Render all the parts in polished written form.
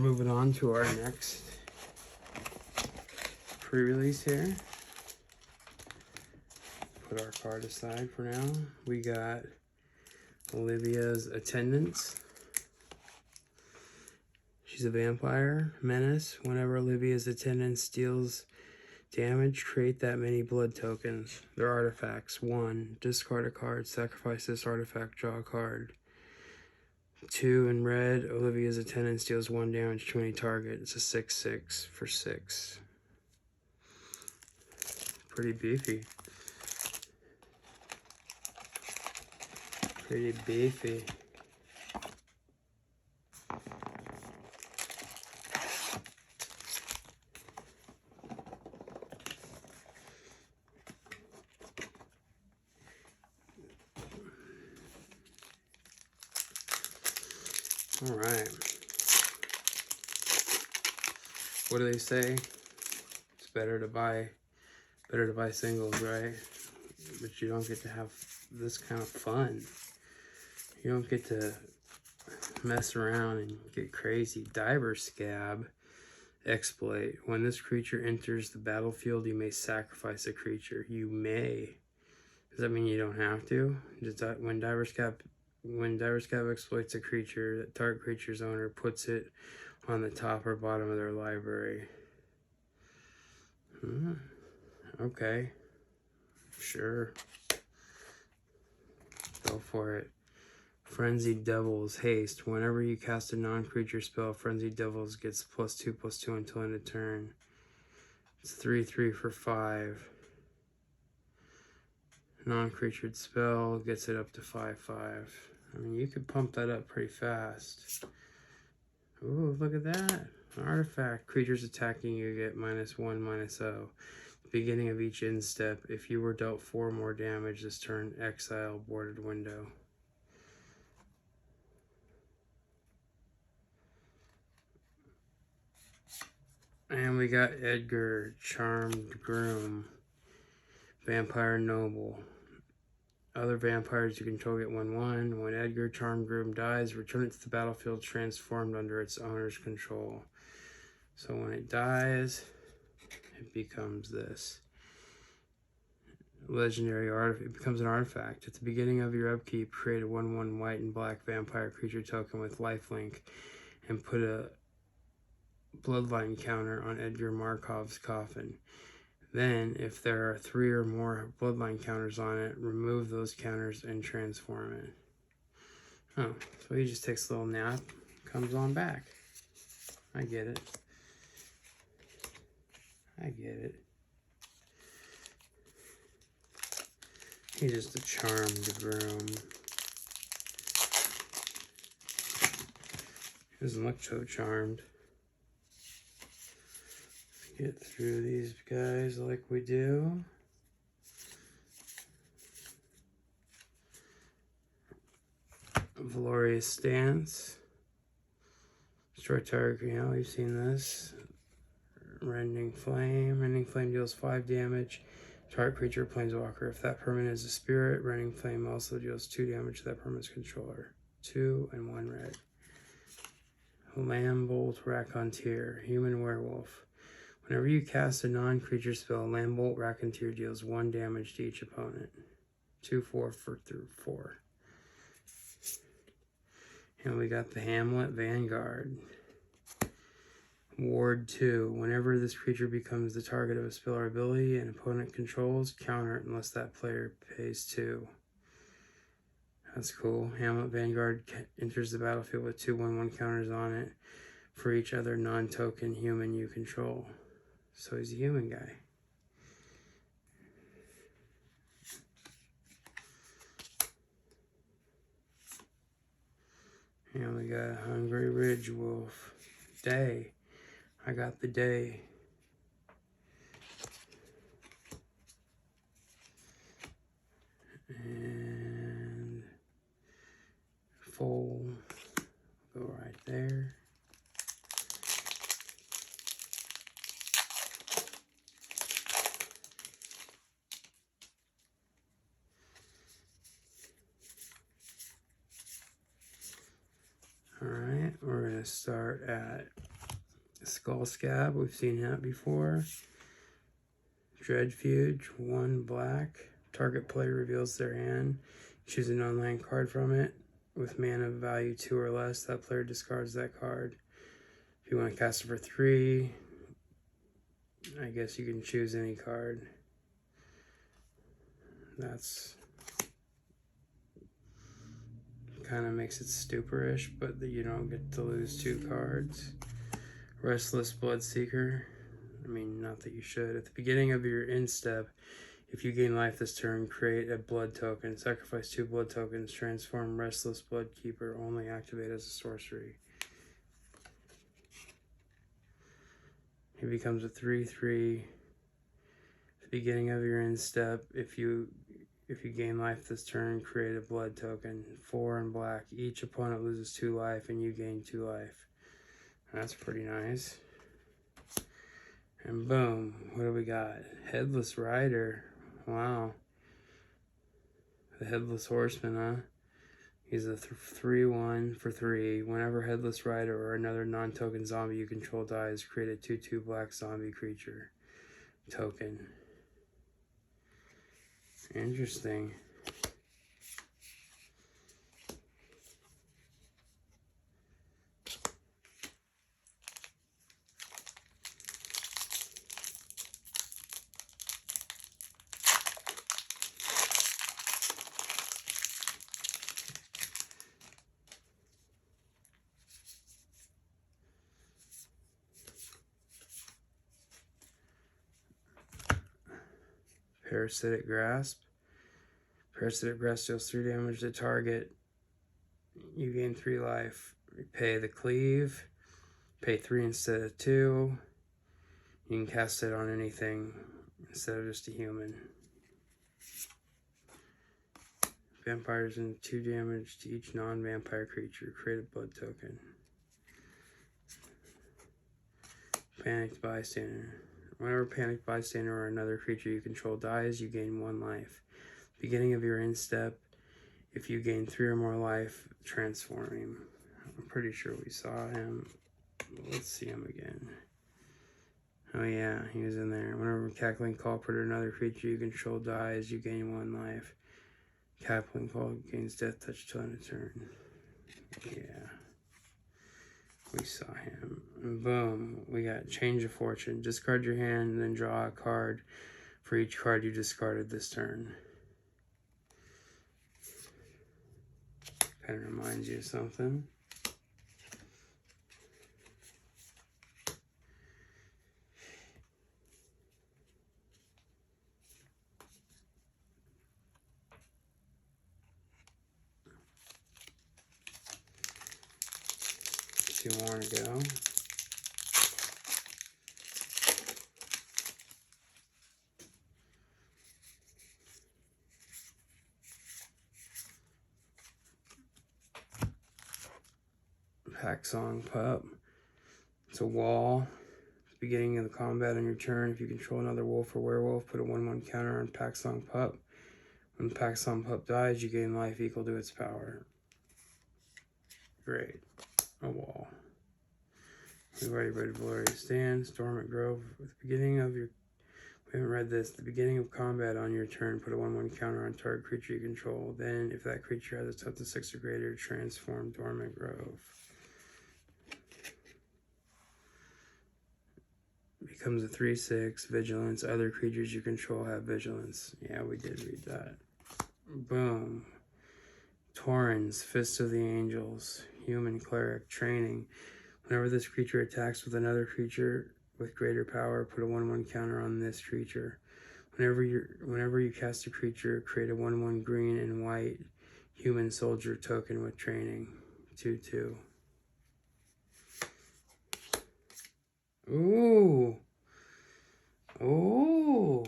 moving on to our next pre-release here. Put our card aside for now. We got Olivia's Attendants. She's a vampire menace. Whenever Olivia's Attendants deals damage, create that many blood tokens. They're artifacts. 1. Discard a card. Sacrifice this artifact. Draw a card. 2. In red, Olivia's Attendants deals 1 damage to any target. It's a 6/6 for 6. Pretty beefy. Pretty beefy. All right. What do they say? It's better to buy singles, right? But you don't get to have this kind of fun. You don't get to mess around and get crazy. Diver Scab exploit. When this creature enters the battlefield, you may sacrifice a creature. You may. Does that mean you don't have to? When Diver Scab exploits a creature, that target creature's owner puts it on the top or bottom of their library. Okay. Sure. Go for it. Frenzied Devils Haste. Whenever you cast a non-creature spell, Frenzied Devils gets +2/+2 until end of turn. It's 3/3 for 5. Non-creatured spell gets it up to 5/5. I mean, you could pump that up pretty fast. Ooh, look at that. Artifact. Creatures attacking you get -1/-0. Beginning of each end step. If you were dealt 4 more damage this turn, exile boarded window. And we got Edgar, Charmed Groom, Vampire Noble. Other vampires you control get 1/1. When Edgar, Charmed Groom dies, return it to the battlefield transformed under its owner's control. So when it dies, it becomes this. Legendary artifact. It becomes an artifact. At the beginning of your upkeep, create a 1/1 white and black vampire creature token with lifelink and put a bloodline counter on Edgar Markov's coffin. Then, if there are 3 or more bloodline counters on it, remove those counters and transform it. Oh, so he just takes a little nap, comes on back. I get it. I get it. He's just a charmed groom. He doesn't look so charmed. Let's get through these guys like we do. Valorious Stance. Destroy target, you know, you've seen this. Rending Flame. Rending Flame deals 5 damage. Target creature, planeswalker. If that permanent is a spirit, Rending Flame also deals 2 damage to that permanent's controller. 2 and 1 red. Lambolt Raconteur. Human Werewolf. Whenever you cast a non-creature spell, Lambolt Raconteur deals 1 damage to each opponent. 2/4 through 4. And we got the Hamlet Vanguard. Ward 2. Whenever this creature becomes the target of a spell or ability an opponent controls, counter it unless that player pays 2. That's cool. Hamlet Vanguard enters the battlefield with 2 1/1 counters on it for each other non-token human you control. So he's a human guy. And we got Hungry Ridge Wolf. Day. I got the day. And full. Go right there. All right, we're going to start at Skull Scab, we've seen that before. Dreadfuge, 1 black. Target player reveals their hand. Choose a non-land card from it. With mana value 2 or less, that player discards that card. If you want to cast it for 3, I guess you can choose any card. That's kind of makes it stuporish, but you don't get to lose 2 cards. Restless Bloodseeker. I mean, not that you should. At the beginning of your end step, if you gain life this turn, create a blood token. Sacrifice 2 blood tokens. Transform Restless Bloodkeeper. Only activate as a sorcery. He becomes a 3/3. At the beginning of your end step, if you gain life this turn, create a blood token. 4 in black. Each opponent loses 2 life and you gain 2 life. That's pretty nice. And boom, what do we got? Headless Rider. Wow. The Headless Horseman, huh? He's a 3/1 for 3. Whenever Headless Rider or another non-token zombie you control dies, create a 2/2 black zombie creature token. Interesting. Parasitic Grasp. Parasitic Grasp deals 3 damage to target. You gain 3 life. Pay the Cleave. Pay 3 instead of 2. You can cast it on anything instead of just a human. Vampires and 2 damage to each non-vampire creature. Create a blood token. Panicked Bystander. Whenever Panicked Bystander or another creature you control dies, you gain 1 life. Beginning of your end step, if you gain 3 or more life, transform him. I'm pretty sure we saw him. Let's see him again. Oh yeah, he was in there. Whenever Cackling Culprit or another creature you control dies, you gain 1 life. Cackling Culprit gains death touch till end of turn. Yeah. We saw him. And boom, we got Change of Fortune. Discard your hand and then draw a card for each card you discarded this turn. Kind of reminds you of something. Two more to go. Pack Song Pup. It's a wall. At the beginning of the combat on your turn, if you control another wolf or werewolf, put a 1/1 counter on Pack Song Pup. When Pack Song Pup dies, you gain life equal to its power. Great. A wall. We've already read Glorious Stand, Dormant Grove. At the beginning of your... We haven't read this. At the beginning of combat on your turn, put a 1/1 counter on target creature you control. Then, if that creature has a toughness of 6 or greater, transform Dormant Grove. Becomes a 3/6, Vigilance. Other creatures you control have Vigilance. Yeah, we did read that. Boom. Torrens, Fist of the Angels, Human Cleric, Training. Whenever this creature attacks with another creature with greater power, put a 1/1 counter on this creature. Whenever you cast a creature, create a 1/1 green and white Human Soldier token with Training. 2/2. Ooh. Ooh.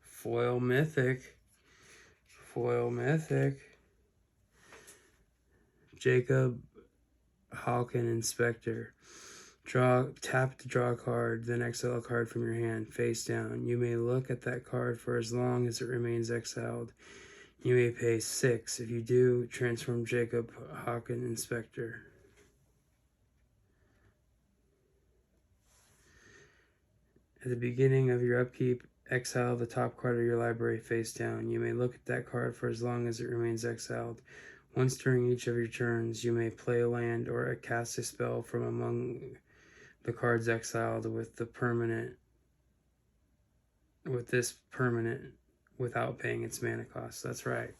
Foil Mythic. Foil Mythic. Jacob Halkin Inspector. Tap to draw a card, then exile a card from your hand, face down. You may look at that card for as long as it remains exiled. You may pay 6. If you do, transform Jacob Halkin Inspector. At the beginning of your upkeep, exile the top card of your library face down. You may look at that card for as long as it remains exiled. Once during each of your turns, you may play a land or cast a spell from among the cards exiled with this permanent without paying its mana cost. That's right.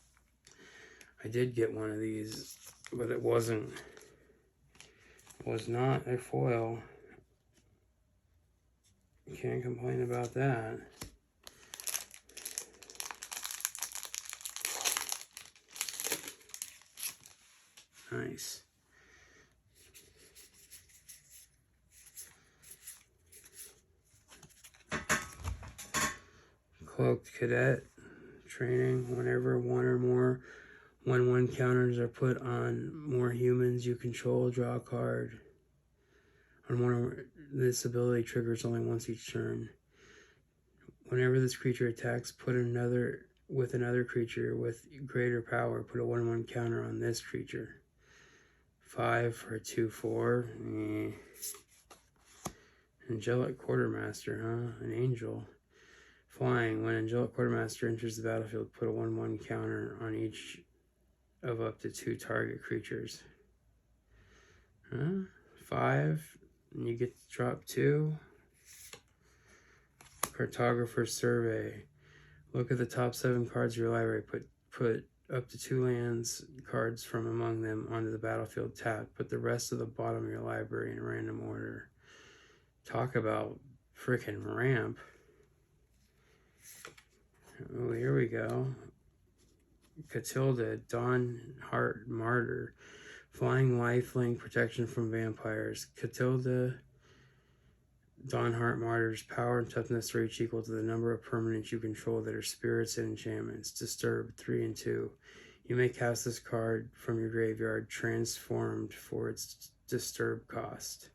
I did get one of these, but it was not a foil. Can't complain about that. Nice. Cloaked Cadet training. Whenever one or more 1/1 counters are put on more humans you control, draw a card. This ability triggers only once each turn. Whenever this creature attacks, put another creature with greater power. Put a 1/1 counter on this creature. 5 for a 2/4. Angelic Quartermaster, huh? An angel. Flying. When Angelic Quartermaster enters the battlefield, put a 1/1 counter on each of up to 2 target creatures. 5. And you get to drop 2. Cartographer's Survey. Look at the top 7 cards of your library. Put up to 2 lands cards from among them onto the battlefield tapped. Put the rest of the bottom of your library in random order. Talk about frickin' ramp. Oh, here we go. Catilda, Dawnheart Martyr. Flying lifelink protection from vampires. Catilda, Dawnheart Martyr's power and toughness are each equal to the number of permanents you control that are spirits and enchantments. Disturb 3 and 2. You may cast this card from your graveyard transformed for its disturb cost.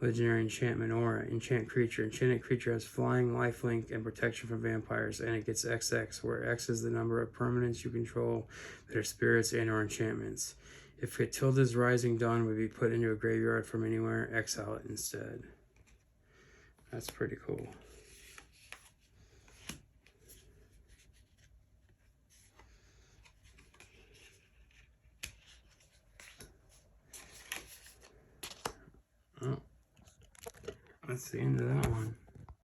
Legendary Enchantment Aura. Enchant creature. Enchanted creature has flying, lifelink, and protection from vampires, and it gets XX, where X is the number of permanents you control that are spirits and or enchantments. If Catilda's Rising Dawn would be put into a graveyard from anywhere, exile it instead. That's pretty cool. Oh, that's the end of that one.